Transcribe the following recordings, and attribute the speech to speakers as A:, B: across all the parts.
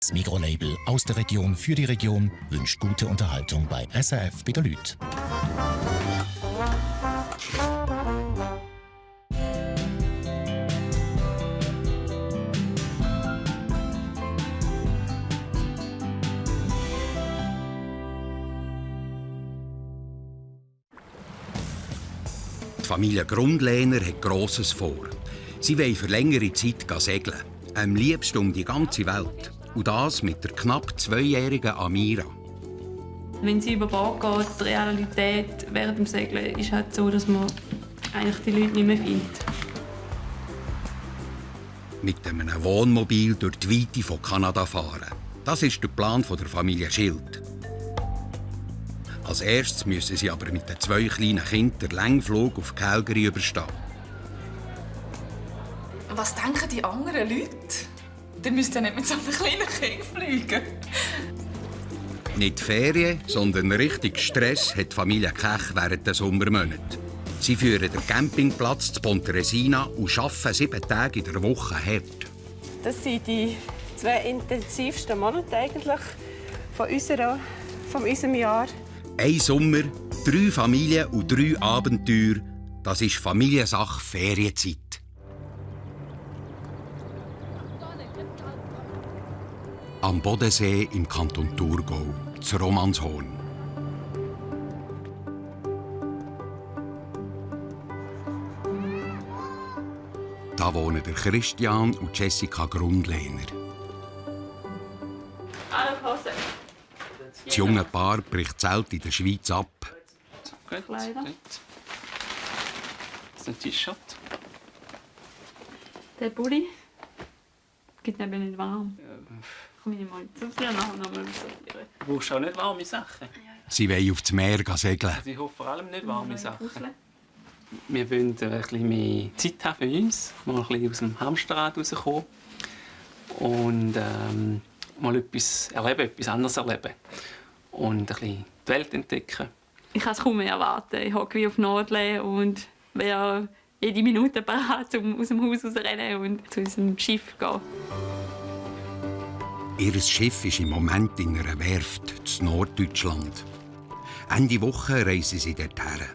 A: Das Mikrolabel aus der Region für die Region wünscht gute Unterhaltung bei SRF bei der Lüt.
B: Die Familie Grundlehner hat Grosses vor. Sie wollen für längere Zeit segeln. Am liebsten um die ganze Welt. Und das mit der knapp 2-jährigen Amira.
C: Wenn sie über Bord geht, die Realität während dem Segeln ist halt so, dass man eigentlich die Leute nicht mehr findet.
B: Mit einem Wohnmobil durch die Weite von Kanada fahren. Das ist der Plan der Familie Schild. Als erstes müssen sie aber mit den 2 kleinen Kindern den Längflug auf Calgary überstehen.
D: Was denken die anderen Leute? Ihr müsst ja nicht mit so einem kleinen Kind fliegen.
B: Nicht Ferien, sondern richtig Stress hat die Familie Kech während der Sommermonate. Sie führen den Campingplatz zu Pontresina und arbeiten 7 Tage in der Woche hart.
E: Das sind die 2 intensivsten Monate eigentlich von unserem Jahr.
B: Ein Sommer, 3 Familien und 3 Abenteuer. Das ist Familiensache Ferienzeit. Am Bodensee im Kanton Thurgau, zu Romanshorn. Da wohnen der Christian und Jessica Grundlehner. Das junge Paar bricht Zelt in der Schweiz ab.
F: Gut,
C: Kleider.
F: gut. Das ist ein T-Shirt.
C: Der Pulli geht eben nicht warm. Komm ich mal zu dir nachher noch mal sortieren.
F: Du brauchst auch nicht warme Sachen.
B: Sie wollen auf das Meer segeln.
F: Also ich hoffe vor allem nicht warme Sachen. Wir wollen ein bisschen mehr Zeit haben für uns, mal ein bisschen aus dem Hamsterrad rauskommen und mal etwas erleben, etwas anderes erleben und ein bisschen die Welt entdecken.
C: Ich kann es kaum mehr erwarten. Ich hocke wie auf Nadeln und wäre jede Minute bereit, um aus dem Haus rauszurennen und zu unserem Schiff zu gehen.
B: Ihr Schiff ist im Moment in einer Werft in Norddeutschland. Ende Woche reisen sie dorthin.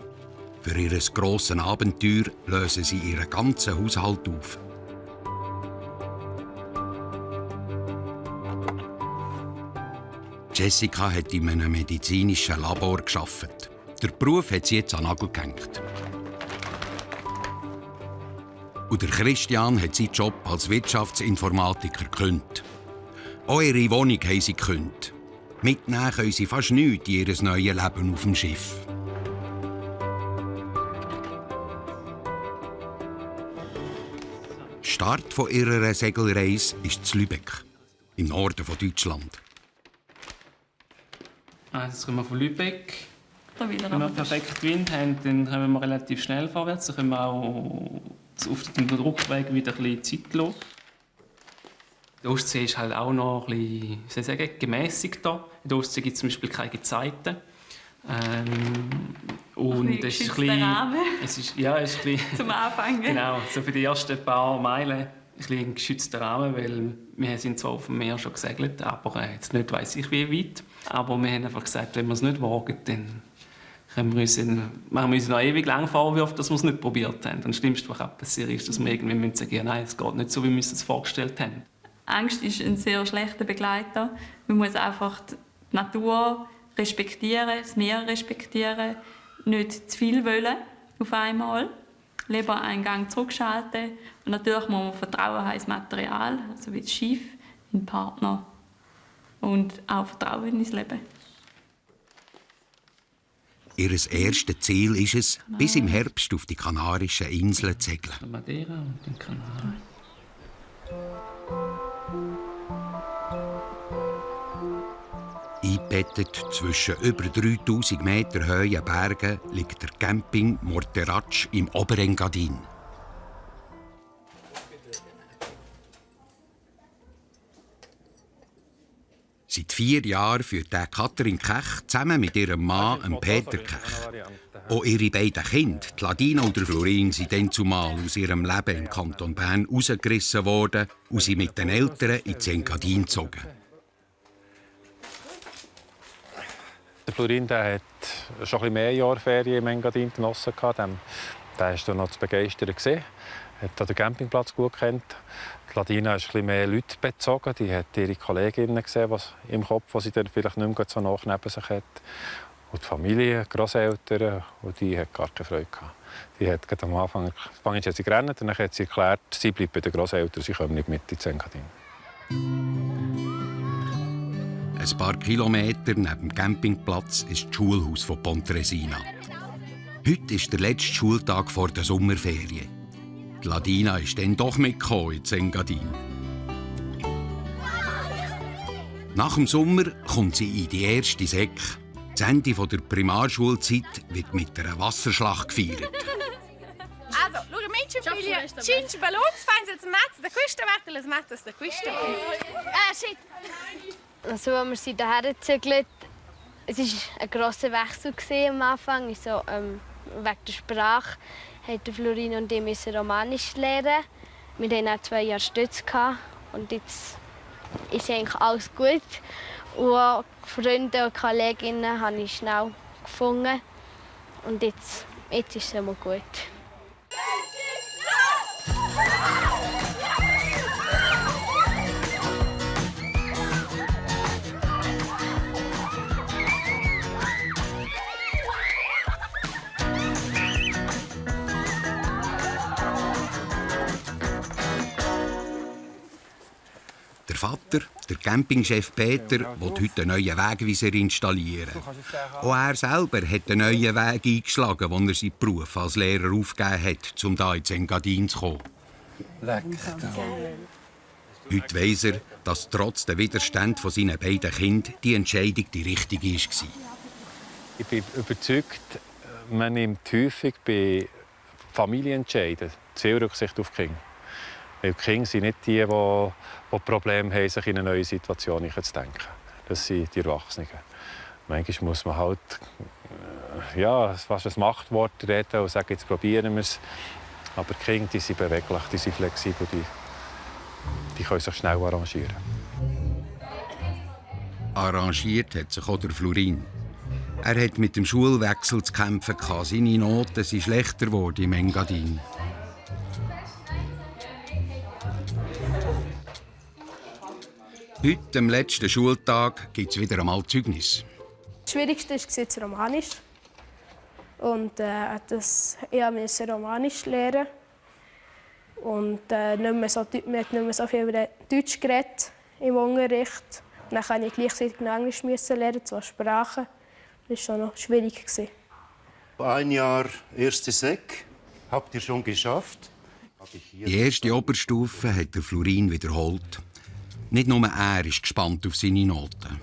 B: Für ihr grosses Abenteuer lösen sie ihren ganzen Haushalt auf. Jessica hat in einem medizinischen Labor gearbeitet. Der Beruf hat sie jetzt an den Nagel gehängt. Und der Christian hat seinen Job als Wirtschaftsinformatiker gekündigt. Auch ihre Wohnung haben sie gekündigt. Mitnehmen können sie fast nichts in ihr neues Leben auf dem Schiff. Start von ihrer Segelreise ist in Lübeck, im Norden von Deutschland.
F: Jetzt kommen wir von Lübeck.
C: Da wieder
F: Wenn wir perfekt Wind haben, dann kommen wir relativ schnell vorwärts. Dann können wir auch auf dem Rückweg wieder ein bisschen Zeit lassen. Die Ostsee ist halt auch noch ein bisschen gemäßigt hier. In der Ostsee gibt es zum Beispiel keine Gezeiten. Und es ist ein
C: Rahmen.
F: es ist ein bisschen
C: Zum Anfangen.
F: Genau, so für die ersten paar Meilen ein geschützter Rahmen, weil wir sind zwar auf dem Meer schon gesegelt, aber jetzt nicht weiss ich wie weit. Aber wir haben einfach gesagt, wenn wir es nicht wagen, dann machen wir uns noch ewig lang Vorwürfe, dass wir es nicht probiert haben. Und das Schlimmste, was passiert ist, dass wir irgendwie sagen, ja, nein, es geht nicht so, wie wir es vorgestellt haben.
C: Angst ist ein sehr schlechter Begleiter. Man muss einfach die Natur respektieren, das Meer respektieren, nicht zu viel wollen auf einmal. Lieber einen Gang zurückschalten. Und natürlich muss man Vertrauen haben ins Material, also wie das Schiff, in den Partner. Und auch Vertrauen ins Leben.
B: Ihr erstes Ziel ist es, bis im Herbst auf die Kanarischen Inseln zu segeln.
F: Madeira und den Kanaren.
B: Eingebettet zwischen über 3000 Meter hohen Bergen liegt der Camping Morteratsch im Oberengadin. Seit 4 Jahren führt Katrin Kech zusammen mit ihrem Mann, Peter Kech. Auch ihre beiden Kinder, die Ladina und der Florin, sind dann zumal aus ihrem Leben im Kanton Bern rausgerissen worden und sind mit den Eltern ins Engadin gezogen.
G: Der Florin der hat schon ein bisschen mehr Jahre Ferien im Engadin genossen. Der war noch zu begeistern. Er hat den Campingplatz gut gekannt. Die Ladina ist ein bisschen mehr Leute bezogen. Die hat ihre Kolleginnen gesehen, was im Kopf, die sie dann vielleicht nicht mehr so nah neben sich hat. Und die Familie, die Grosseltern, und die hat gar keine Freude gehabt. Die hat am Anfang hat sie gerannt und dann hat sie erklärt, sie bleibt bei den Grosseltern, sie kommen nicht mit ins Engadin.
B: Ein paar Kilometer neben dem Campingplatz ist das Schulhaus von Pontresina. Heute ist der letzte Schultag vor der Sommerferien. Die Ladina ist dann doch mitgekommen ins Engadin. Nach dem Sommer kommt sie in die erste Säcke. Das Ende der Primarschulzeit wird mit einer Wasserschlacht gefeiert.
H: Also, schau, Mädchenspiele, Cinci Ballons, fein als Matz, der Küstenwettel, das Matz, der Küsten. Shit.
I: Also, als wir sie hierher gezügelt, es war ein grosser Wechsel am Anfang. So, wegen der Sprache mussten Florin und ich Romanisch lernen. Wir hatten auch 2 Jahre Stütz und jetzt ist eigentlich alles gut. Und auch Freunde und Kolleginnen habe ich schnell gefunden. Und jetzt ist es immer gut.
B: Der Vater, der Campingchef Peter, will heute einen neuen Wegweiser installieren. Auch er selber hat einen neuen Weg eingeschlagen, als er seinen Beruf als Lehrer aufgegeben hat, um hier ins Engadin zu kommen. Heute weiss er, dass trotz der Widerstand von seinen beiden Kindern die Entscheidung die richtige war.
G: Ich bin überzeugt, man nimmt häufig bei Familienentscheiden viel Rücksicht auf die Kinder. Weil die Kinder sind nicht die Probleme haben, sich in eine neue Situation zu denken. Das sind die Erwachsenen. Manchmal muss man halt fast ein Machtwort reden und sagen, jetzt probieren wir es. Aber die Kinder, die sind beweglich, die sind flexibel, die können sich schnell arrangieren.
B: Arrangiert hat sich auch der Florin. Er hat mit dem Schulwechsel zu kämpfen. Seine Noten sind schlechter geworden im Engadin. Heute, am letzten Schultag, gibt es wieder einmal Zeugnis.
J: Das Schwierigste war das Romanisch. Und ich musste Romanisch lernen. Und wir haben nicht mehr so viel Deutsch geredet im Unterricht. Dann musste ich gleichzeitig Englisch lernen, 2 Sprachen. Das war schon noch schwierig.
K: 1 Jahr erste Sek. Habt ihr schon geschafft?
B: Die erste Oberstufe hat der Florin wiederholt. Nicht nur er ist gespannt auf seine Noten.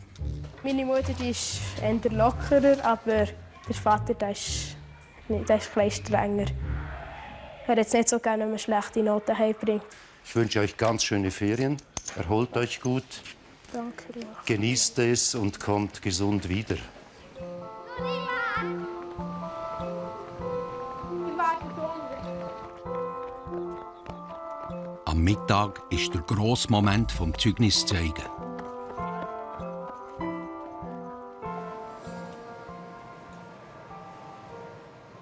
J: Meine Mutter ist eher lockerer, aber der Vater der ist etwas strenger. Er hat jetzt nicht so gerne, wenn man schlechte Noten heimbringt.
K: Ich wünsche euch ganz schöne Ferien. Erholt euch gut.
J: Danke.
K: Genießt es und kommt gesund wieder.
B: Am Mittag ist der grosse Moment vom Zeugniszeigen.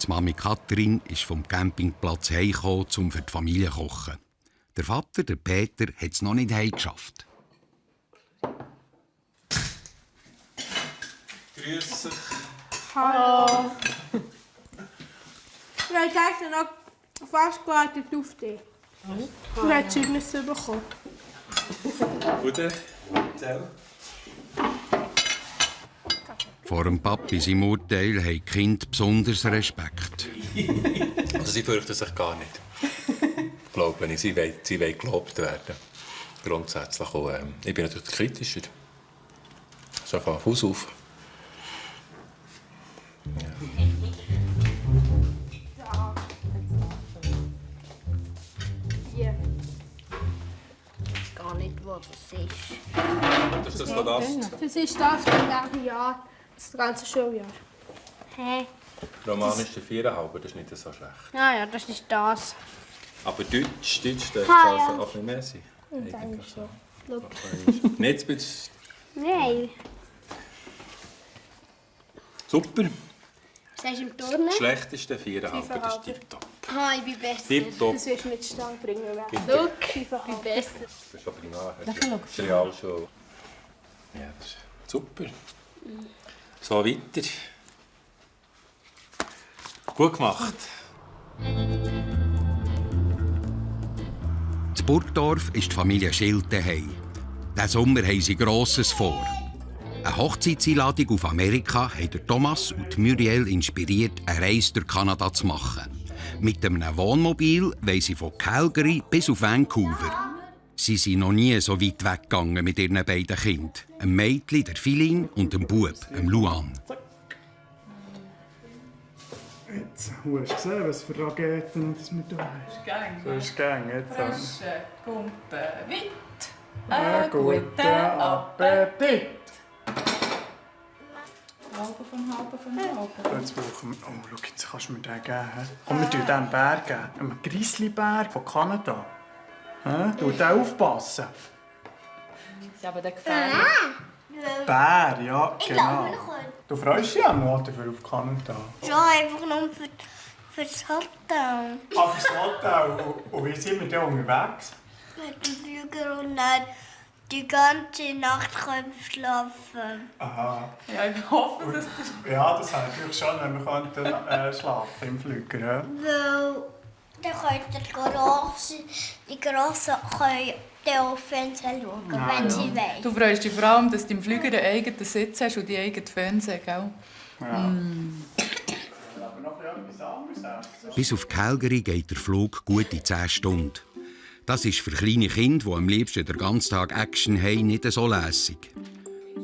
B: Die Mami Katrin ist vom Campingplatz heimgekommen, um für die Familie zu kochen. Der Vater, der Peter, hat es noch nicht heimgeschafft.
L: Grüß dich.
J: Hallo. Ich habe gestern noch fast gewartet auf dich. Du hast Zeugnis bekommen.
L: Gute. Erzähl.
B: Vor dem Papi seinem Urteil haben die Kinder besonders Respekt.
M: Also sie fürchten sich gar nicht. Ich glaube nicht. Sie wollen gelobt werden. Grundsätzlich. Und, ich bin natürlich kritischer. So von Haus auf. Ja.
I: Hier. Ich weiß gar nicht, wo das ist.
M: Das ist das?
J: Das ist das von diesem Jahr, das ganze Schuljahr.
I: Hä?
M: Romanisch 4,5, das ist nicht so schlecht.
I: Ja, das ist das.
M: Aber Deutsch dürfte
I: Ah,
M: also
I: ja.
M: auch nicht mehr sein.
J: Und eigentlich schon.
M: Nicht bis...
I: Nein.
M: Super.
I: Sagst du im Turnen?
M: Das schlechteste 4,5, das ist tipptopp.
I: Ah, ich bin besser.
M: Tipptopp.
J: Das wirst du mit Stange bringen.
I: Schau, ich bin besser.
M: Das ist schon primär. Das ist Realschule. Ja, das ist super. So weiter. Gut gemacht.
B: In Burgdorf ist die Familie Schild daheim. Diesen Sommer haben sie Grosses vor. Eine Hochzeitseinladung auf Amerika haben Thomas und Muriel inspiriert, eine Reise durch Kanada zu machen. Mit einem Wohnmobil wollen sie von Calgary bis auf Vancouver. Sie sind noch nie so weit weggegangen mit ihren beiden Kindern. Einem Mädchen, der Philin, und dem Bub, dem Luan.
N: Jetzt, du hast gesehen, was für Raketen das wir hier haben. So ist gang, jetzt.
D: Frische, gute Witt.
N: Guten Appetit!
D: Halbe von halbe.
N: Jetzt brauchen wir... Oh, schau, jetzt kannst du mir den geben. Komm, wir geben den Bär geben. Einen Grizzlybär von Kanada. Du den aufpassen.
D: Ist aber der gefährlich.
N: Bär, ja, genau. Du freust dich ja noch dafür auf Kanada.
I: Ja, einfach nur fürs Hotel.
N: Ach, fürs Hotel. Und wie sind wir denn unterwegs?
I: Mit dem Flüger und dann die ganze Nacht können wir schlafen.
N: Aha.
D: Ja, ich hoffe, dass das...
N: Ja, das habe ich schon, wenn wir schlafen im Flüger. Ja.
I: Weil dann könnt ihr die Grossen können auf Fernsehen schauen, wenn sie wollen.
D: Du freust dich vor allem, dass du im Flüger einen eigenen Sitz hast und die eigenen Fernsehen, gell?
N: Ja. Aber noch etwas anderes.
B: Bis auf Calgary geht der Flug gute 10 Stunden. Das ist für kleine Kinder, die am liebsten den ganzen Tag Action haben, nicht so lässig.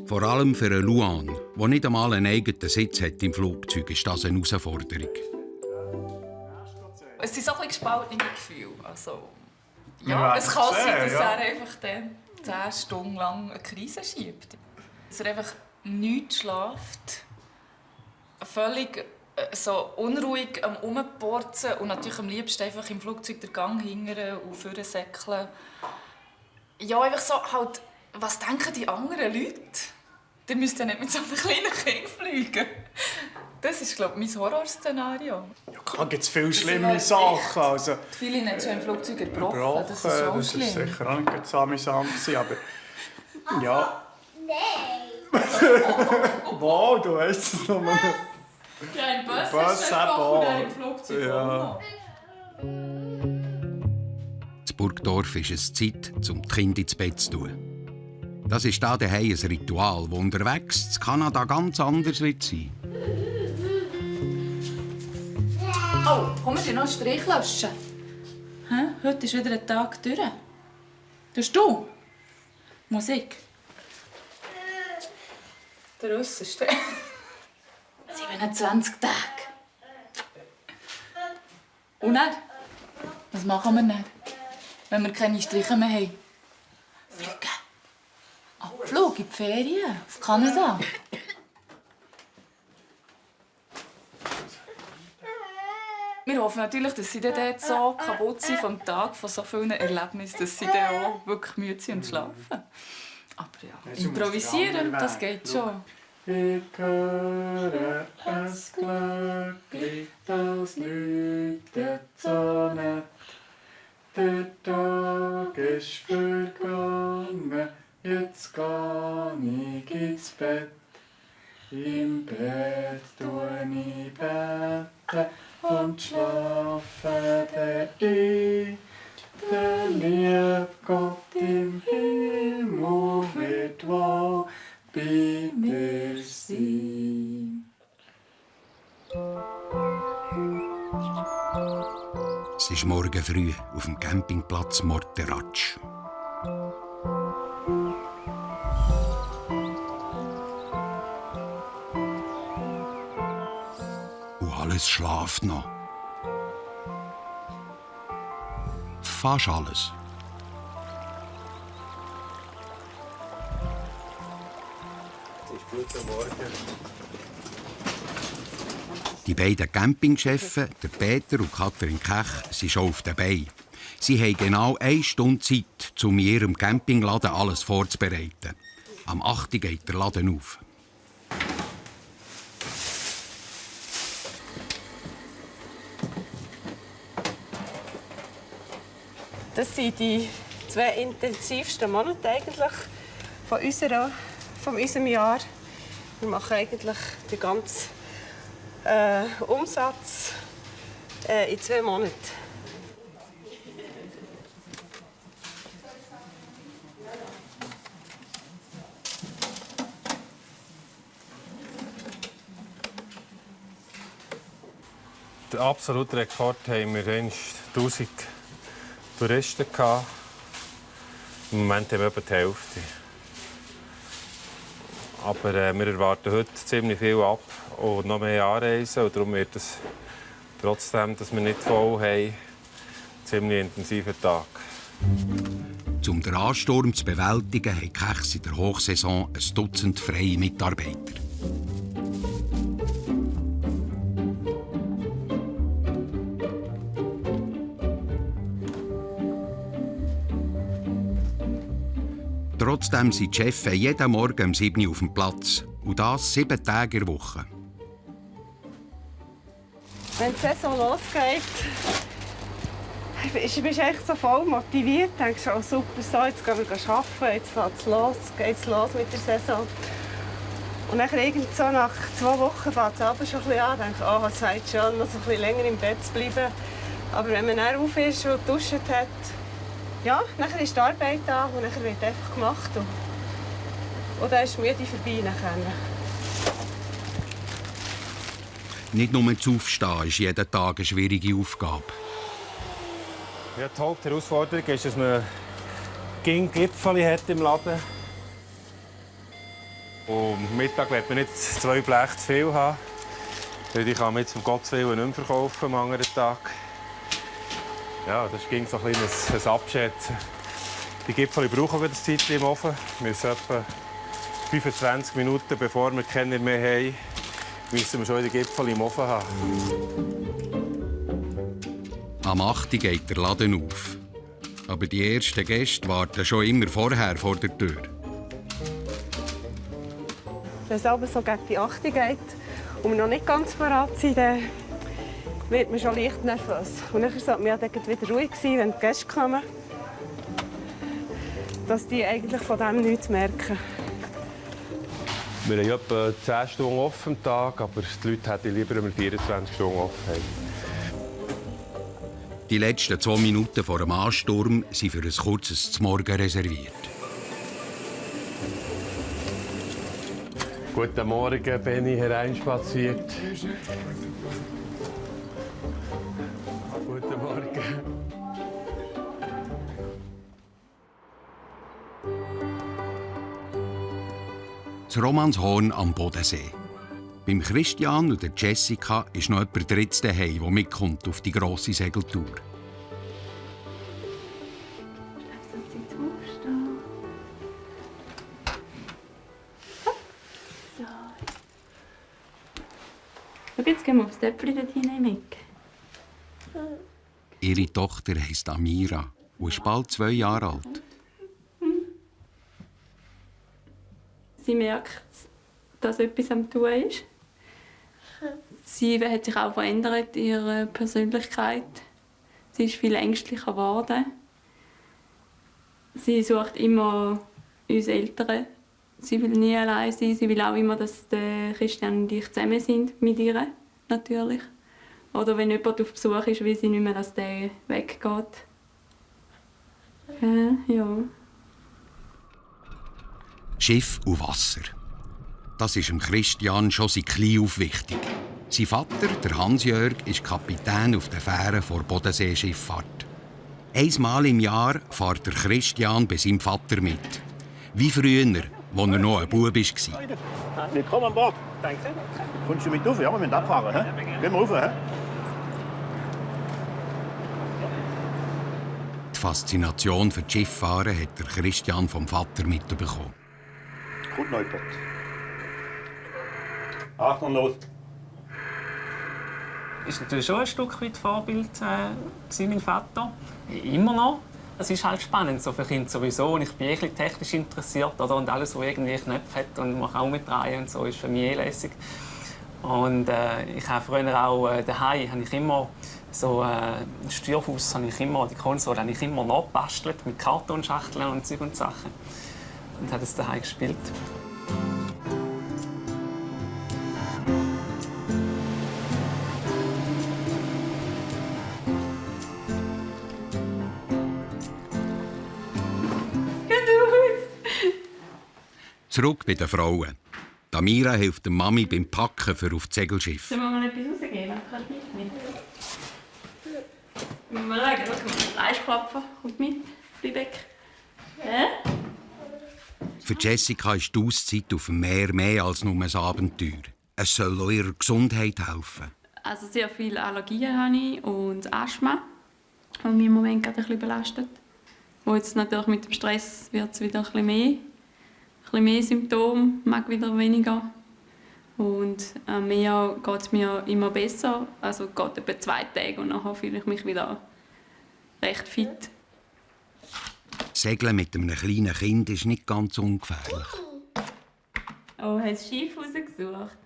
B: Vor allem für einen Luan, der nicht einmal einen eigenen Sitz hat im Flugzeug, ist das eine Herausforderung.
D: Es sind so ein bisschen gespaltene Gefühle. Also,
N: Wir
D: ja,
N: werden
D: es kann
N: sehen,
D: sein, dass
N: ja.
D: er einfach dann 10 Stunden lang eine Krise schiebt. Dass er einfach nichts schläft, völlig so unruhig am Rumporzen und natürlich am liebsten einfach im Flugzeug den Gang hingern und vorsäckeln. Ja, einfach so halt, was denken die anderen Leute? Die müsst ja nicht mit so einem kleinen Kind fliegen. Das ist, glaube ich, mein Horrorszenario.
N: Ja, klar gibt es viele schlimme Sachen. Also,
D: Die Viele haben schon im Flugzeug gebrochen. Das ist schon
N: das
D: schlimm.
N: ist sicher auch nicht so amüsant gewesen, aber... Ja.
I: Nein!
N: Wow, du weißt es noch mal.
D: Ja, ein Bus
N: Bus
D: ist
N: eben
D: gebrochen und
N: auch.
D: dann im Flugzeug
N: Ja.
D: auch noch.
B: In Burgdorf ist es Zeit, um die Kinder ins Bett zu tun. Das ist da daheim ein Ritual, das unterwegs in Kanada ganz anders wird sein.
D: Oh, komm, wir noch einen Strich löschen. Hä? Heute ist wieder ein Tag durch. Tust du? Musik? Der äußerste. 27 Tage. Und dann? Was machen wir dann? Wenn wir keine Striche mehr haben? Fliegen. Flug in die Ferien. Auf Kanada. Wir hoffen natürlich, dass sie dann dort so kaputt sind vom Tag, von so vielen Erlebnissen, dass sie dann auch wirklich müde sind und schlafen. Aber ja, improvisieren, das geht schon.
N: Ich höre es glücklich, das leuchtet so nett. Der Tag ist vergangen, jetzt geh ich ins Bett. Im Bett tue ich beten und schlafe der liebe Gott im Himmel wird wohl bei dir sein.
B: Es ist morgen früh auf dem Campingplatz Morteratsch. Und alles schlaft noch. Fast alles.
M: Guten Morgen.
B: Die beiden Campingchefs, der Peter und Katrin Kech, sind schon auf den Beinen. Sie haben genau 1 Stunde Zeit, um in ihrem Campingladen alles vorzubereiten. Am 8. Uhr geht der Laden auf.
E: Das sind die 2 intensivsten Monate eigentlich von unserem Jahr. Wir machen eigentlich den ganzen Umsatz in 2 Monaten.
G: Den absoluten Rekord haben wir 1000 Touristen gehabt. Im Moment haben wir etwa die Hälfte. Aber wir erwarten heute ziemlich viel ab und noch mehr Anreisen. Und darum wird es, trotzdem, dass wir nicht voll haben, ein ziemlich intensiver Tag.
B: Um den Ansturm zu bewältigen, haben die Kechs in der Hochsaison ein Dutzend freie Mitarbeiter. Trotzdem sind die Chefs jeden Morgen um 7 Uhr auf dem Platz. Und das 7 Tage in der Woche.
E: Wenn die Saison losgeht, bist du echt so voll motiviert. Du denkst, oh super, so, jetzt gehen wir arbeiten, jetzt geht's los mit der Saison. Und dann so nach 2 Wochen fängt es aber schon ein bisschen an. Ich denke, oh, es wäre schön, noch so ein bisschen länger im Bett zu bleiben. Aber wenn man dann auf ist und geduscht hat, ja, dann ist die Arbeit da und dann wird einfach gemacht. Und dann ist die Müde vorbei.
B: Nicht nur das Aufstehen ist jeden Tag eine schwierige Aufgabe.
G: Ja, die Hauptherausforderung ist, dass man Gipfeli hat im Laden. Und am Mittag will man nicht 2 Bleche zu viel haben. Die kann man jetzt um Gottes Willen nicht mehr verkaufen am anderen Tag. Ja, das ist so ein bisschen ein Abschätzen. Die Gipfeli brauchen wir das Zeit im Ofen. Wir müssen etwa 25 Minuten, bevor wir keine mehr haben, müssen wir schon die Gipfeli im Ofen haben.
B: Am 8. Uhr geht der Laden auf. Aber die ersten Gäste warten schon immer vorher vor der Tür.
E: Wenn es aber so gegen die 8 Uhr geht und wir noch nicht ganz bereit sind, dann wird man schon leicht nervös. Und dann sollte man ja wieder ruhig sein, wenn die Gäste kommen. Dass die eigentlich von dem nichts merken.
G: Wir haben etwa 10 Stunden offen am Tag, aber die Leute hätten lieber, wenn wir 24 Stunden offen haben.
B: Die letzten 2 Minuten vor dem Ansturm sind für ein kurzes Zmorgen reserviert.
G: Guten Morgen, Benni hereinspaziert. Guten Morgen.
B: Das Romanshorn am Bodensee. Beim Christian und der Jessica ist noch jemand Drittes daheim, der mitkommt auf die grosse Segeltour.
C: Jetzt gehen wir aufs Töpfchen dort hinein.
B: Ihre Tochter heisst Amira und ist bald 2 Jahre alt.
C: Sie merkt, dass etwas am Tun ist. Sie hat sich auch verändert in ihrer Persönlichkeit. Sie ist viel ängstlicher geworden. Sie sucht immer uns Eltern. Sie will nie allein sein. Sie will auch immer, dass Christian und ich zusammen sind mit ihr, natürlich. Oder wenn jemand auf Besuch ist, will sie nicht mehr, dass der weggeht. Ja.
B: Schiff und Wasser. Das ist dem Christian schon seit klein auf wichtig. Sein Vater, der Hans-Jörg, ist Kapitän auf der Fähre vor Bodenseeschifffahrt. Einmal im Jahr fährt der Christian bei seinem Vater mit. Wie früher, als er noch ein Bub war.
K: Willkommen an Bord. Danke. Kommst du mit rauf? Ja, wir müssen abfahren. He? Gehen wir rauf. He?
B: Die Faszination für das Schifffahren hat der Christian vom Vater mitbekommen.
K: Gut, Neuport. Achtung, los.
F: Ist natürlich schon ein Stück weit Vorbild mein Vater. Immer noch. Es ist halt spannend so für Kinder sowieso. Und ich bin ein bisschen technisch interessiert. Oder? Und alles, was irgendwie Knöpfe hat und man kann auch mitdrehen und so, ist für mich lässig. Und ich habe früher auch daheim habe ich immer So ein Steuerhaus habe ich immer, die Konsole habe ich immer nachgebastelt mit Kartonschachteln und Zeug und Sachen. Und habe es daheim gespielt.
B: Zurück bei den Frauen. Amira hilft der Mami beim Packen für auf das Segelschiff.
C: Sollen wir mal etwas rausgeben? Mit. Mal schauen, schau mal, Fleischklopfer kommt mit, Fleibeck.
B: Für Jessica ist die Auszeit auf dem Meer mehr als nur ein Abenteuer. Es soll auch ihrer Gesundheit helfen.
C: Also sehr viele Allergien habe ich und Asthma, die mich im Moment gerade ein bisschen belastet. Und jetzt natürlich mit dem Stress wird es wieder ein bisschen mehr Symptome, mag wieder weniger. Und mir geht es mir immer besser. Also es geht etwa 2 Tage und nachher fühle ich mich wieder recht fit.
B: Segeln mit einem kleinen Kind ist nicht ganz ungefährlich.
C: Oh, hast du Schiff rausgesucht?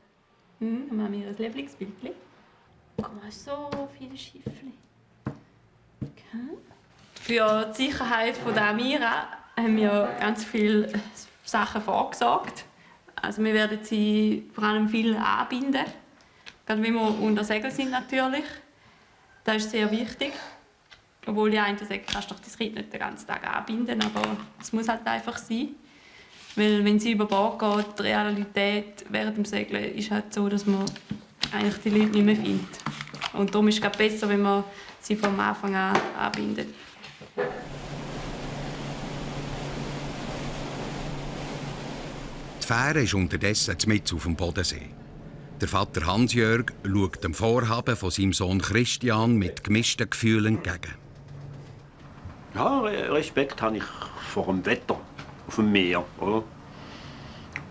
C: Dann haben wir ein Lieblingsbildchen. Guck mal, so viele Schiffchen. Okay. Für die Sicherheit der Amira haben wir ganz viele Sachen vorgesorgt. Also wir werden sie vor allem viel anbinden. Gerade wenn wir unter Segel sind natürlich. Das ist sehr wichtig. Obwohl die einen sagen, kannst du dein Kind nicht den ganzen Tag anbinden, aber es muss halt einfach sein. Weil wenn sie über Bord geht, die Realität während dem Segeln ist halt so, dass man eigentlich die Leute nicht mehr findet. Und darum ist es besser, wenn man sie von Anfang an anbindet.
B: Die Fähre ist unterdessen mitten auf dem Bodensee. Der Vater Hans-Jörg schaut dem Vorhaben von seinem Sohn Christian mit gemischten Gefühlen entgegen.
K: Ja, Respekt habe ich vor dem Wetter auf dem Meer, oder?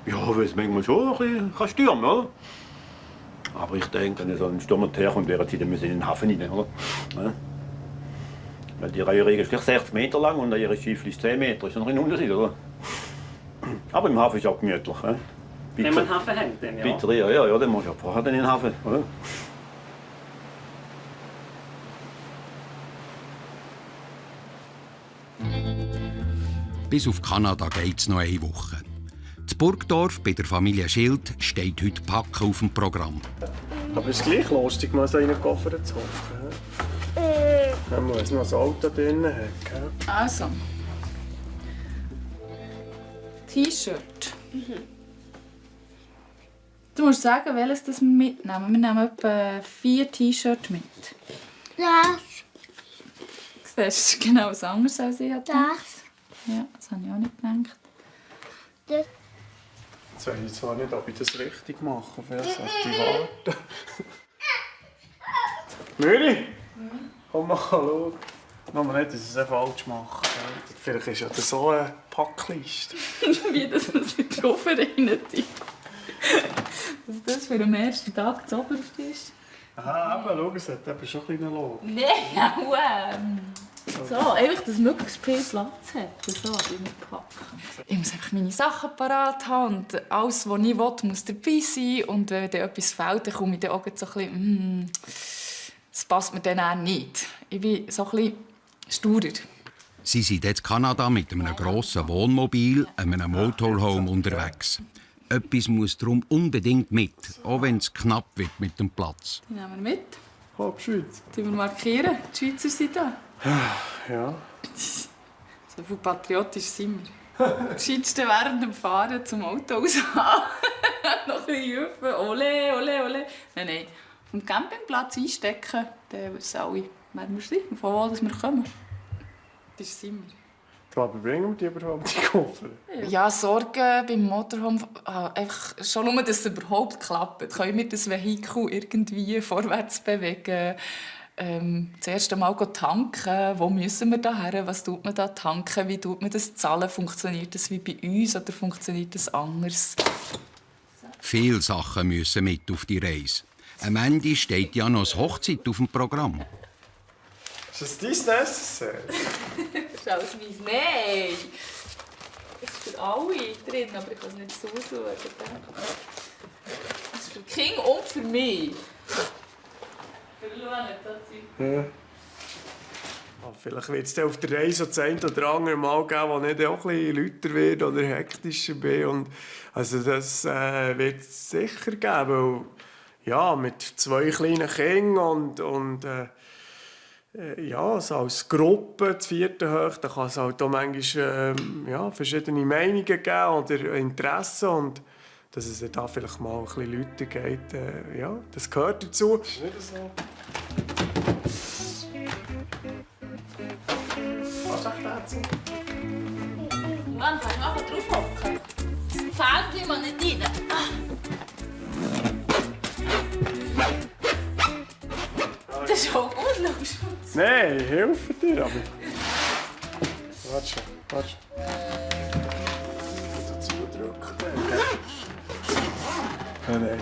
K: Ja, weil es manchmal schon ein bisschen stürmen kann, oder? Aber ich denke, wenn so ein Sturm herkommt, wären sie dann in den Hafen rein, oder? Ja. Weil die Reihe ist vielleicht 60 Meter lang und ihre Schiff ist 10 Meter. Ist noch ein Unterschied, oder? Aber im Hafen ist es auch gemütlich.
F: Wenn man einen Hafen hat, dann ja.
K: Pizzeria, ja, dann musst du ja vorher in den Hafen, oder?
B: Bis auf Kanada geht es noch eine Woche. Das Burgdorf bei der Familie Schild steht heute Packen auf dem Programm.
N: Aber es ist gleich lustig, mal so in einen Koffer zu hocken. Man muss noch ein Auto drin haben.
D: Also. T-Shirt. Du musst sagen, welches das wir mitnehmen. Wir nehmen etwa 4 T-Shirts mit.
O: Das.
D: Das ist genau was anderes als ich hatte.
O: Das.
D: Ja, das habe ich auch nicht gedacht.
O: Das.
N: Jetzt weiß ich zwar nicht, ob ich das richtig mache. Vielleicht sollte ich warten. Müri, komm mal schauen. Wenn wir nicht, dass ich es falsch mache. Vielleicht ist ja das so eine Packliste.
D: Wie das man sich drauf erinnert. Dass das für den ersten Tag zu oberst ist.
N: Aha, eben, schau, es hat eben schon ein bisschen Log.
D: Nein, auch so, einfach, dass möglichst viel Platz hat. So, ich muss einfach meine Sachen parat haben und alles, was ich will, muss dabei sein. Und wenn dann etwas fehlt, dann komme ich dann auch so ein bisschen, das passt mir dann auch nicht. Ich bin so ein bisschen sturer.
B: Sie sind in Kanada mit einem grossen Wohnmobil, einem Motorhome unterwegs. Etwas muss darum unbedingt mit, auch wenn es knapp wird mit dem Platz.
D: Die nehmen wir mit.
N: Halbschweiz.
D: Die wir markieren. Die Schweizer sind da.
N: Ja.
D: So viel patriotisch sind wir. Das Schönste während dem Fahren zum Auto raushaben. Noch ein bisschen rufen. Ole, ole, ole. Nein. Auf dem Campingplatz einstecken, dann wissen alle, wer wir sind und von wo wir kommen. Das sind wir.
N: Aber bringen wir die überhaupt die Koffer?
D: Ja, Sorgen beim Motorhome. Einfach schon nur, dass es überhaupt klappt. Können wir das Vehikel irgendwie vorwärts bewegen? Das erste Mal tanken. Wo müssen wir da her? Was tut man da tanken? Wie tut man das zahlen? Funktioniert das wie bei uns oder funktioniert das anders?
B: Viele Sachen müssen mit auf die Reise. Am Ende steht ja noch das Hochzeit auf dem Programm.
N: Ist das dein Necessaire?
D: Das ist alles meins. Nein! Das ist für alle drin, aber ich kann es nicht zuschauen. Das ist für King und für mich. Für
N: Ja. Vielleicht wird es auf der Reise das eine oder andere Mal geben, wo nicht auch ein bisschen lauter wird oder hektischer bin. Und also das wird es sicher geben, weil ja, mit 2 kleinen Kindern und ja, so als Gruppe, das 4. hoch, da kann es halt auch manchmal verschiedene Meinungen geben oder Interessen. Und dass es da vielleicht mal ein bisschen lauter geht, ja, das gehört dazu. Das ist nicht so. Was sagt dazu?
H: Mann, kannst du einfach drauf hocken? Das fällt immer nicht rein. Das ist auch gut, Schutz.
N: Nein, ich helfe dir, aber... Warte schon. Dazu drücken. Nein.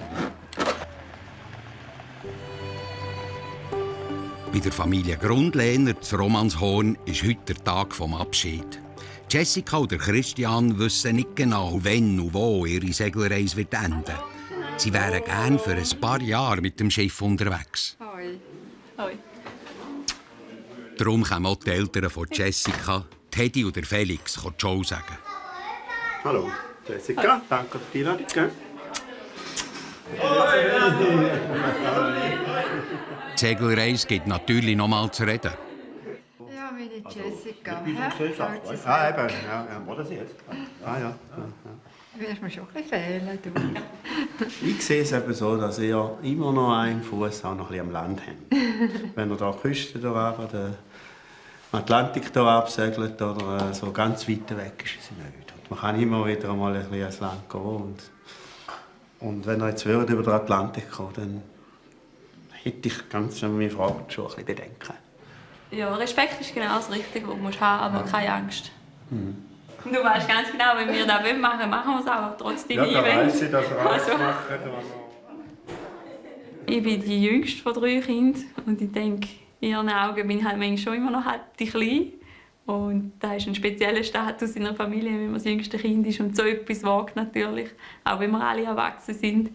B: Bei der Familie Grundlehner zu Romanshorn ist heute der Tag vom Abschied. Jessica und Christian wissen nicht genau, wann und wo ihre Seglerreise wird enden. Sie wären gern für ein paar Jahre mit dem Schiff unterwegs.
C: Hoi.
B: Darum kommen auch die Eltern von Jessica, Teddy und Felix, Ciao sagen.
K: Hallo, Jessica. Danke für die Einladung.
B: Die Seglerreise gibt natürlich noch mal zu reden.
P: Ja, meine Jessica.
K: Eben, ja, wo das jetzt? Ja.
P: Du wirst mir schon ein bisschen fehlen, du.
K: Ich sehe es eben so, dass ihr immer noch einen Fuß auch noch ein bisschen am Land habt. Wenn ihr da die Küste runter, den Atlantik absegelt oder so ganz weit weg ist es nicht. Und man kann immer wieder mal ein bisschen ans Land gehen. Und wenn ihr jetzt über den Atlantik kommt, dann hätte ich ganz, wenn meine Frau schon ein bisschen Bedenken.
C: Ja, Respekt ist genau das Richtige, was du haben, aber keine Angst. Und du weißt ganz genau, wenn wir das machen wir es auch, trotzdem
K: ja, da weiss ich, dass wir alles
C: also,
K: machen.
C: Ich bin die jüngste von 3 Kindern und ich denke, in ihren Augen bin ich halt manchmal schon immer noch halt die Kleine. Und da ist ein spezieller Status in der Familie, wenn man das jüngste Kind ist und so etwas wagt natürlich, auch wenn wir alle erwachsen sind.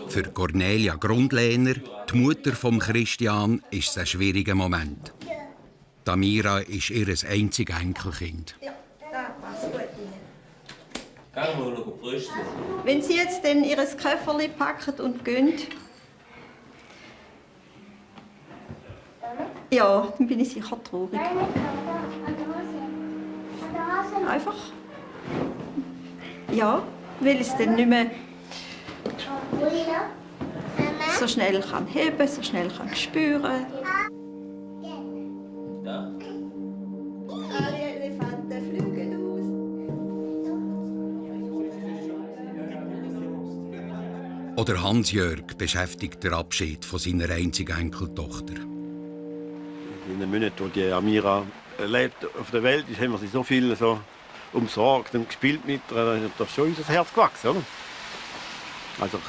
B: Für Cornelia Grundlehner, die Mutter von Christian, ist es ein schwieriger Moment. Amira ist ihr einziges Enkelkind.
Q: Ja, da passt gut rein. Wenn Sie jetzt dann Ihr Köfferchen packen und gehen, ja, dann bin ich sicher traurig. Einfach. Ja, weil ich es dann nicht mehr so schnell kann heben, so schnell kann spüren. Alle Elefanten fliegen aus.
B: Oder Hans-Jörg beschäftigt den Abschied von seiner einzigen Enkeltochter.
K: In den Monaten, wo die Amira lebt auf der Welt, haben wir sie so viel so umsorgt und gespielt mit ihr. Da ist doch schon unser Herz gewachsen, oder? Also,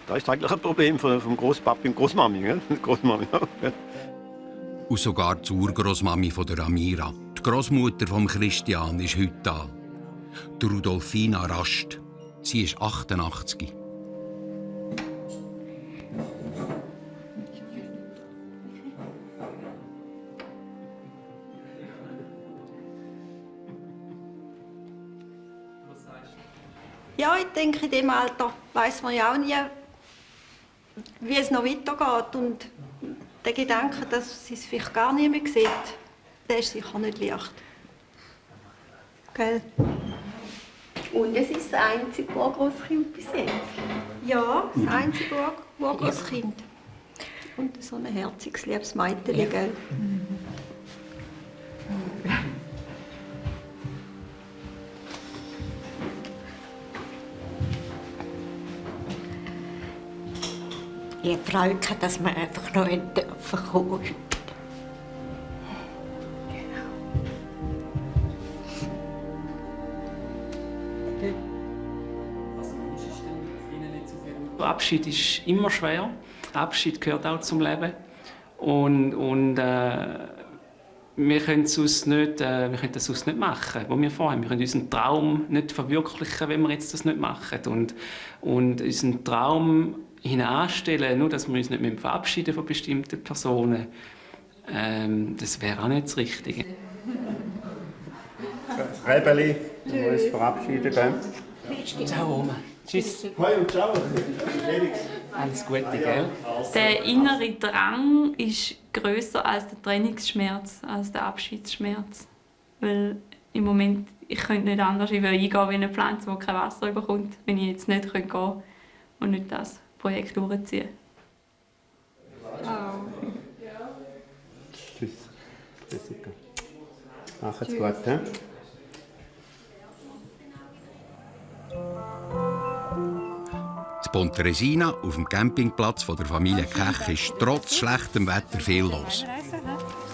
K: das ist eigentlich ein Problem vom Großpapi und Großmami. Ja? Großmami, ja.
B: Und sogar die Urgroßmami von der Amira, die Großmutter von Christian, ist heute da. Die Rudolfina Rast. Sie ist 88.
Q: Ja, ich denke, in diesem Alter weiss man ja auch nie, wie es noch weitergeht. Und der Gedanke, dass sie es vielleicht gar nie mehr sieht, der ist sicher nicht leicht. Gell?
P: Und es ist das einzige Urgroßkind bis jetzt?
Q: Ja, das einzige Urgroßkind. Und so ein herziges, liebes Mädchen, gell?
P: Ich freue mich, dass wir einfach noch kommen dürfen.
F: Abschied ist immer schwer. Abschied gehört auch zum Leben. Und wir können das sonst nicht machen, was wir vorhaben. Wir können unseren Traum nicht verwirklichen, wenn wir jetzt das nicht machen. Und unseren Traum hinanstellen, nur dass wir uns nicht verabschieden von bestimmten Personen, das wäre auch nicht das Richtige.
K: Rebeli, du musst verabschieden, gell?
F: Ciao, Oma. Tschüss.
K: Hoi und ciao.
F: Alles Gute, gell?
C: Der innere Drang ist grösser als der Trennungsschmerz, als der Abschiedsschmerz. Weil im Moment, ich könnte nicht anders eingehen wie eine Pflanze, die kein Wasser bekommt, wenn ich jetzt nicht gehen könnte und nicht das Projekt durchziehen.
K: Tschüss. Jessica. Macht's gut, he?
B: In Pontresina, auf dem Campingplatz der Familie Kech, ist trotz schlechtem Wetter viel los.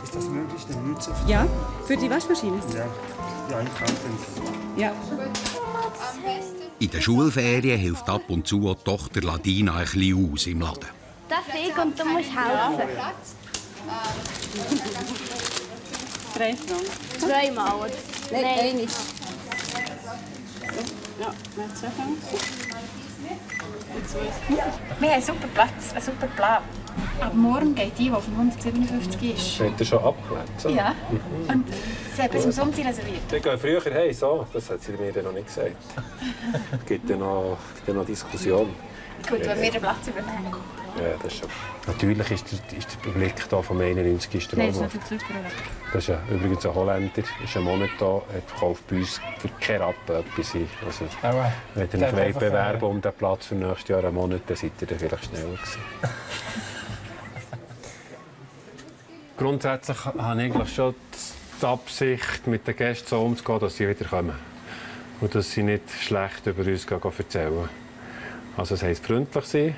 R: Ist das möglich, den Müll zu verteilen?
S: Ja, für die Waschmaschine?
R: Ja, die einkaufen.
S: Ja.
B: In den Schulferien hilft ab und zu auch die Tochter Ladina ein bisschen aus im Laden.
I: Darf ich und du musst helfen?
S: 3 Franken.
I: 2 Mal. Nein.
S: Ja, mehr 2 Franken.
T: Wir haben einen super Platz, einen super Plan. Aber morgen geht die, die auf 157 ist.
G: Habt ihr schon abgeklärt?
T: Ja. Und sie hat bis zum Sonntag reserviert.
G: Wir gehen früher heim, so. Das hat sie mir dann noch nicht gesagt. Es gibt ja noch Diskussion.
T: Gut, wenn wir den Platz übernehmen.
G: Ja, das ist schon. Natürlich ist der Blick hier vom 91. Ist der
T: Nein, das ist
G: Volvo.
T: natürlich super.
G: Das ist ja übrigens ein Holländer, ist einen Monat da, verkauft bei uns für keine Rappe etwas ein. Also, wenn ihr euch bewerben um den Platz für nächstes Jahr einen Monat, dann seid ihr dann vielleicht schneller gewesen. Grundsätzlich habe ich eigentlich schon die Absicht, mit den Gästen so umzugehen, dass sie wieder kommen. Und dass sie nicht schlecht über uns erzählen. Also das heisst freundlich sein.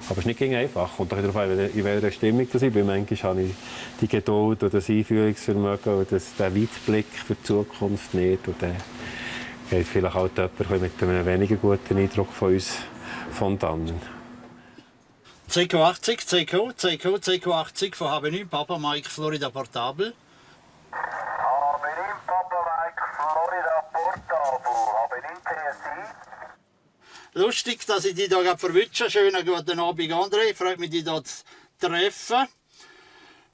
G: Aber es ist nicht gegen einfach. Und darauf an, in welcher Stimmung ich bin. Manchmal habe ich die Geduld und das Einfühlungsvermögen und den Weitblick für die Zukunft nicht. Und dann geht vielleicht auch jemand mit einem weniger guten Eindruck von uns von dannen.
U: CQ80, CQ80 von HB9, Papa Mike Florida Portable.
V: HB9, Papa Mike Florida Portable, HB9 TSI.
U: Lustig, dass ich dich hier verwünsche. Schönen guten Abend, André. Freut mich, dich hier zu treffen.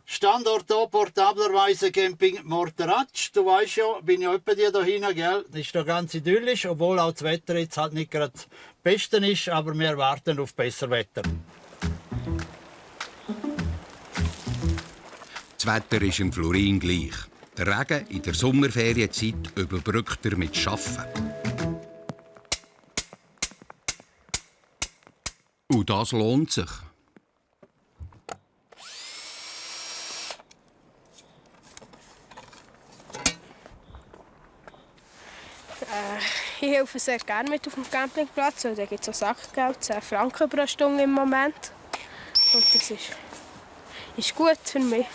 U: Standort hier portablerweise Camping Morteratsch. Du weißt ja, bin ja etwa dir da hinten, gell? Das ist da ganz idyllisch, obwohl auch das Wetter jetzt halt nicht gerade das Beste ist, aber wir warten auf besser Wetter.
B: Das Wetter ist in Florin gleich. Der Regen in der Sommerferienzeit überbrückt er mit Arbeiten. Und das lohnt sich.
J: Ich helfe sehr gerne mit auf dem Campingplatz. Da gibt es auch Sackgeld, 10 Franken pro Stunde im Moment. Und das ist gut für mich.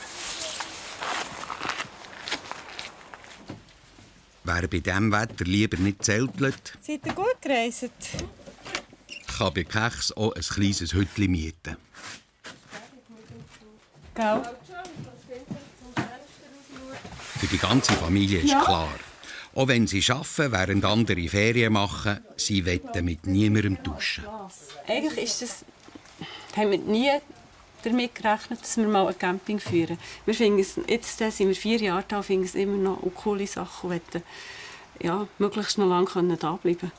B: Wer bei diesem Wetter lieber nicht zeltelt,
E: Seid ihr gut gereist?
B: kann bei Kechs auch ein kleines Hütchen mieten.
E: Gell?
B: Für die ganze Familie ist
E: Ja.
B: klar, auch wenn sie arbeiten, während andere Ferien machen, sie wollen mit niemandem tauschen.
S: Eigentlich ist das, haben wir nie damit gerechnet, dass wir mal ein Camping führen. Wir finden es, jetzt sind wir 4 Jahre da, finden es immer noch eine coole Sache und wollen, ja, möglichst noch lange da bleiben.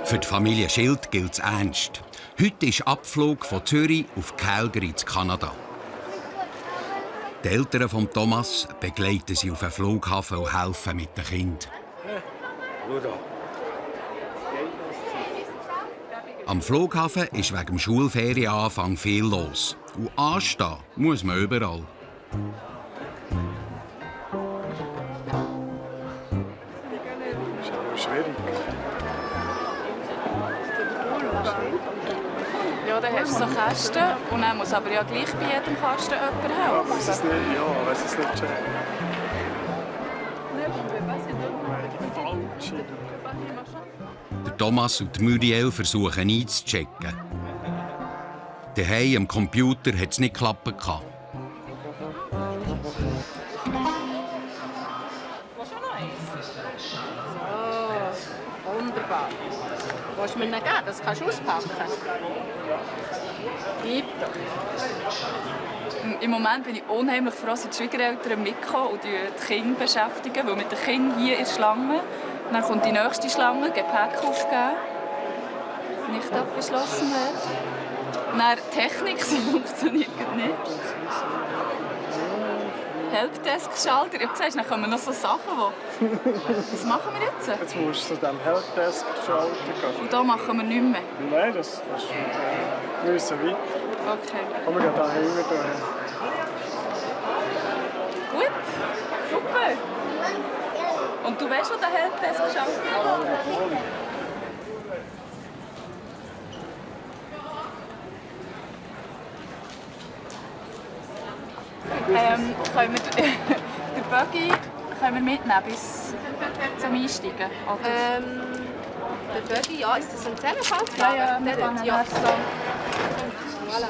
B: Für die Familie Schild gilt es ernst. Heute ist Abflug von Zürich auf Calgary in Kanada. Die Eltern von Thomas begleiten sie auf den Flughafen und helfen mit den Kindern. Am Flughafen ist wegen dem Schulferienanfang viel los. Und anstehen muss man überall.
N: Schwierig.
D: Ja, dann hast du so Kästen und dann muss aber ja gleich bei jedem Kasten jemand helfen.
N: Was ist nicht, ja, was ist nicht schön.
B: Der Thomas und Muriel versuchen einzuchecken. Daheim am Computer hat es nicht geklappt.
J: Willst du noch eins? Oh, wunderbar. Willst du mir nicht geben? Das kannst du auspacken. Gib doch.
D: Im Moment bin ich unheimlich froh, dass die Schwiegereltern mitkommen und die Kinder beschäftigen. Weil mit den Kindern hier in der Schlange, dann kommt die nächste Schlange, Gepäck aufgeben, nicht abgeschlossen werden. Dann die Technik, sie funktioniert nicht. Helpdesk-Schalter. Ich habe gesagt, dann kommen noch so Sachen, die... Was machen wir jetzt?
N: Jetzt musst du zu diesem Helpdesk-Schalter gehen.
D: Und da machen wir nichts mehr?
N: Nein, das kannst du nicht. Wir müssen weiter.
D: Okay.
N: Kommen wir gehen da hinten durch.
D: Gut, super. Und du weißt, wo der Helpdesk-Schalter ist? Können wir den Buggy mitnehmen bis zum Einsteigen?
J: Der Buggy, ja, ist das ein Zusammenfangswagen?
D: Ja, wir können
J: ja.
D: so.
J: Voilà.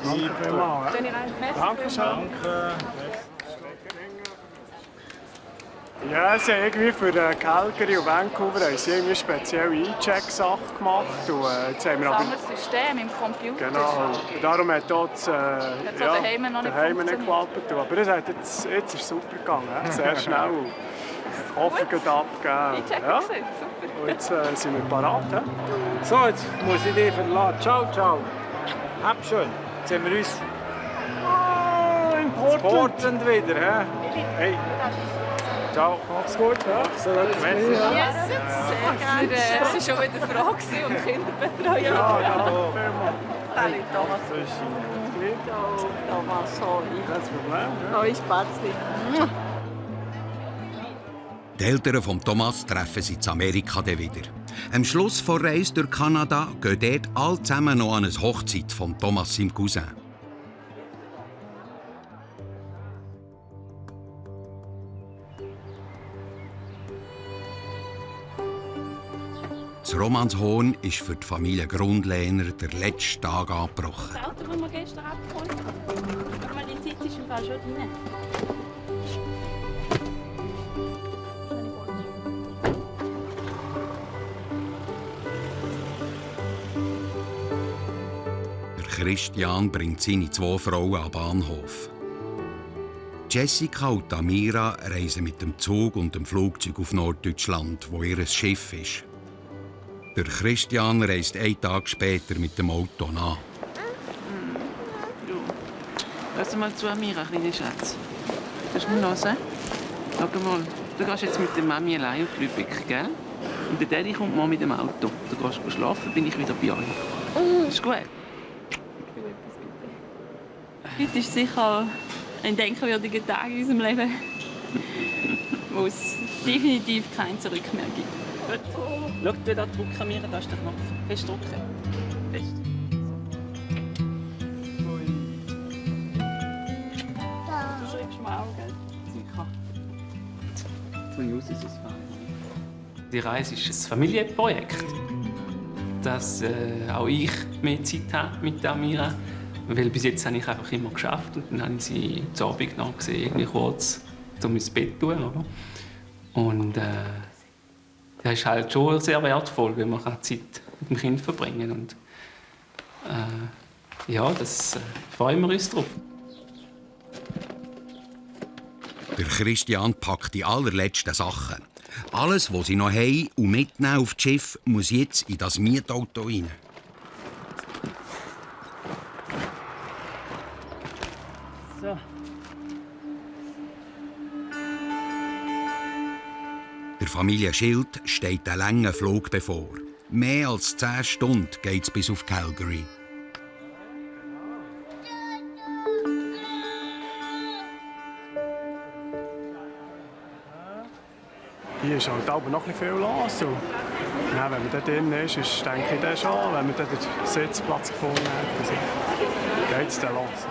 N: Danke vielmals. Dankeschön. Ja, sie haben irgendwie für Calgary und Vancouver haben sie irgendwie spezielle E-Check-Sache gemacht. Und, jetzt haben wir
D: ein anderes System im Computer.
N: Genau, und darum hat dort
D: daheim noch nicht
N: geklappt. Aber es hat jetzt ist es super gegangen, sehr schnell. Koffer abgegeben.
D: Ja. Super.
N: Und jetzt sind wir parat.
R: So, jetzt muss ich dich verlassen. Ciao, ciao. Hab schön. Jetzt sind wir uns
N: in
R: Portland wieder. Hey. Ciao.
N: Mach's gut. Ja.
R: So, merci.
D: Sehr gerne. Es war schon wieder eine Frage und Kinderbetreuung.
N: Ja,
D: Hallo Thomas.
J: Thomas, sorry.
N: Kein Problem.
J: Hallo, Spatzli.
B: Die Eltern von Thomas treffen sich in Amerika dann wieder. Am Schluss der Reise durch Kanada gehen dort alle zusammen noch an eine Hochzeit von Thomas seinem Cousin. Das Romanshorn ist für die Familie Grundlehner der letzte Tag angebrochen.
C: Das Auto, das wir gestern abgeholt haben. Aber die Zeit ist im Fall schon drin.
B: Christian bringt seine 2 Frauen am Bahnhof. Jessica und Amira reisen mit dem Zug und dem Flugzeug auf Norddeutschland, wo ihr Schiff ist. Der Christian reist 1 Tag später mit dem Auto nach.
F: Lass mal zu, Amira, kleine Schatz. Kannst du mir hören? Schau mal, du gehst jetzt mit der Mami allein auf Lübeck, gell? Und der Daddy kommt mal mit dem Auto. Du gehst schlafen, bin ich wieder bei euch. Ist gut?
C: Heute ist sicher ein denkwürdiger Tag in unserem Leben, wo es definitiv kein Zurück mehr gibt.
F: Schau, du da drücken, Mira, da ist der Knopf. Fest drücken. Fest.
C: Du schreibst mir auch, gell?
F: Sicher. Von aus ist es fein. Die Reise ist ein Familienprojekt. Dass auch ich mehr Zeit habe mit Amira. Weil bis jetzt habe ich einfach immer geschafft und dann habe ich sie zu Abend noch gesehen, irgendwie kurz, um ins Bett zu tun. Oder? Und das ist halt schon sehr wertvoll, wenn man Zeit mit dem Kind verbringen kann. Und ja, das freuen wir uns drauf.
B: Der Christian packt die allerletzten Sachen. Alles, was sie noch haben und mitnehmen auf das Schiff, muss jetzt in das Mietauto rein.
F: So.
B: Der Familie Schild steht ein langer Flug bevor. Mehr als 10 Stunden geht es bis auf Calgary.
N: Hier ist halt aber noch ein bisschen viel los. Und dann, wenn man da drin ist, denke ich dann schon, wenn man dann den Sitzplatz gefunden hat, geht es dann los.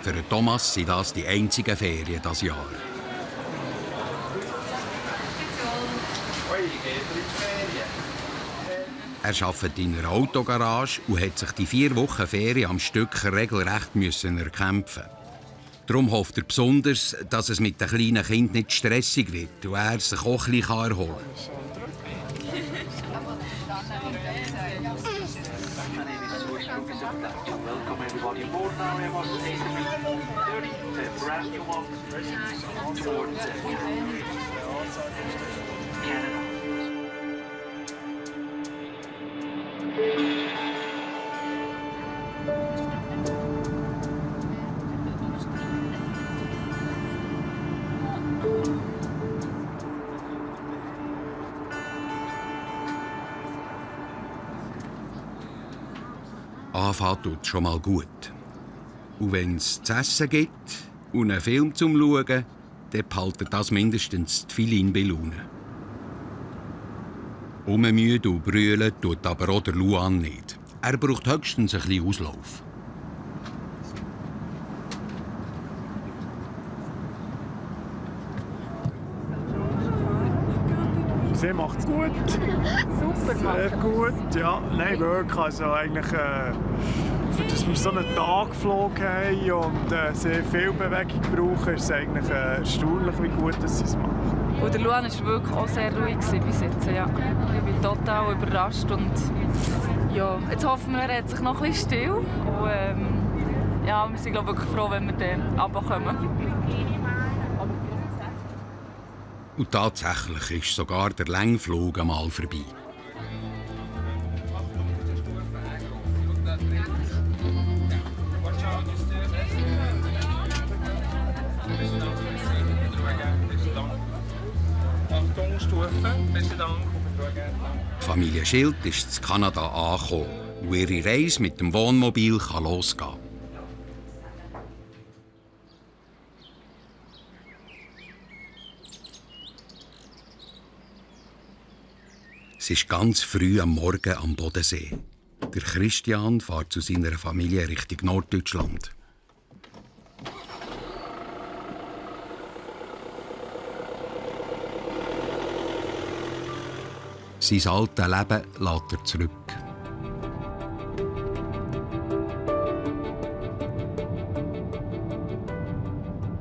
B: Für Thomas sind das die einzigen Ferien dieses Jahr. Er arbeitet in einer Autogarage und hat sich die 4 Wochen Ferien am Stück regelrecht erkämpfen. Darum hofft er besonders, dass es mit den kleinen Kindern nicht stressig wird und er sich auch ein bisschen erholen kann. Anfangen tut schon mal gut. Und wenn es zu essen gibt und einen Film zum Schauen, dann behaltet das mindestens die Filin bei Laune. Rummüde und brüllen tut aber auch der Luan nicht. Er braucht höchstens ein bisschen Auslauf.
N: Sie macht es gut.
H: Super,
N: sehr gut, ja. Nein, wirklich. Also eigentlich, für dass wir so einen Tagflug haben und sehr viel Bewegung brauchen, ist es eigentlich erstaunlich, wie gut sie es macht.
D: Und der Luan war wirklich auch sehr ruhig bis jetzt. Ja. Ich bin total überrascht. Und ja, jetzt hoffen wir, er hat sich noch ein bisschen still. Und, ja, wir sind wirklich froh, wenn wir dann runterkommen.
B: Und tatsächlich ist sogar der Längflug einmal vorbei. Die Familie Schild ist in Kanada angekommen und ihre Reise mit dem Wohnmobil kann losgehen. Es ist ganz früh am Morgen am Bodensee. Der Christian fährt zu seiner Familie Richtung Norddeutschland. Sein altes Leben lässt er zurück.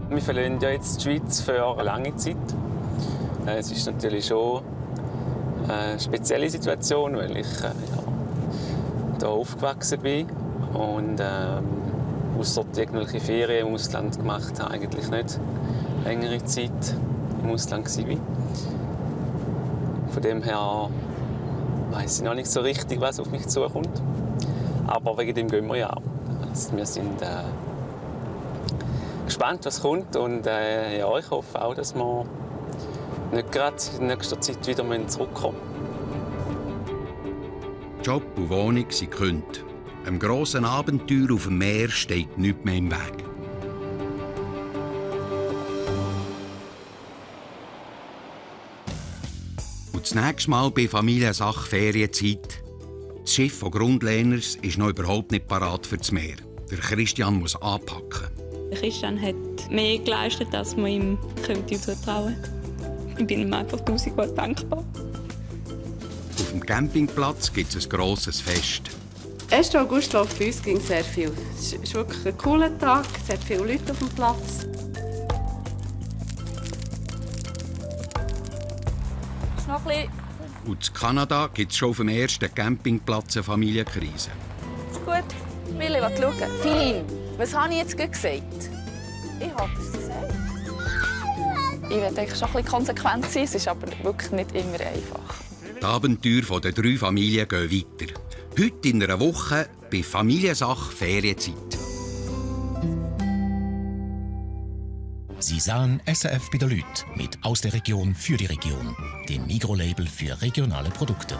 F: Wir verlassen ja jetzt die Schweiz für eine lange Zeit. Es ist natürlich schon eine spezielle Situation, weil ich hier aufgewachsen bin und ausser irgendwelche Ferien im Ausland gemacht habe, eigentlich nicht längere Zeit im Ausland war. Von dem her weiss ich noch nicht so richtig, was auf mich zukommt. Aber wegen dem gehen wir ja auch. Also wir sind gespannt, was kommt. Und ja, ich hoffe auch, dass wir nicht gerade in nächster Zeit wieder zurückkommen müssen.
B: Job und Wohnung sind gekündigt. Einem grossen Abenteuer auf dem Meer steht nichts mehr im Weg. Das nächste Mal bei Familiensache Ferienzeit. Das Schiff von Grundlehners ist noch überhaupt nicht parat für das Meer. Der Christian muss anpacken.
C: Christian hat mehr geleistet, als man ihm zutrauen könnte. Ich bin ihm einfach 1000-mal dankbar.
B: Auf dem Campingplatz gibt es ein grosses Fest.
A: 1. August läuft bei uns ging sehr viel. Es ist wirklich ein cooler Tag, es hat viele Leute auf dem Platz.
D: Noch ein bisschen.
B: Und in Kanada gibt es schon auf dem ersten Campingplatz eine Familienkrise.
D: Gut, Willi, was schauen. Filin, was habe ich jetzt gesagt? Ich habe es gesagt. Ich werde eigentlich schon ein bisschen konsequent sein, es ist aber wirklich nicht immer einfach.
B: Die Abenteuer der 3 Familien gehen weiter. Heute in einer Woche bei Familiensache Ferienzeit.
L: Sie sahen SRF bei den Leuten mit «Aus der Region für die Region», dem Migros-Label für regionale Produkte.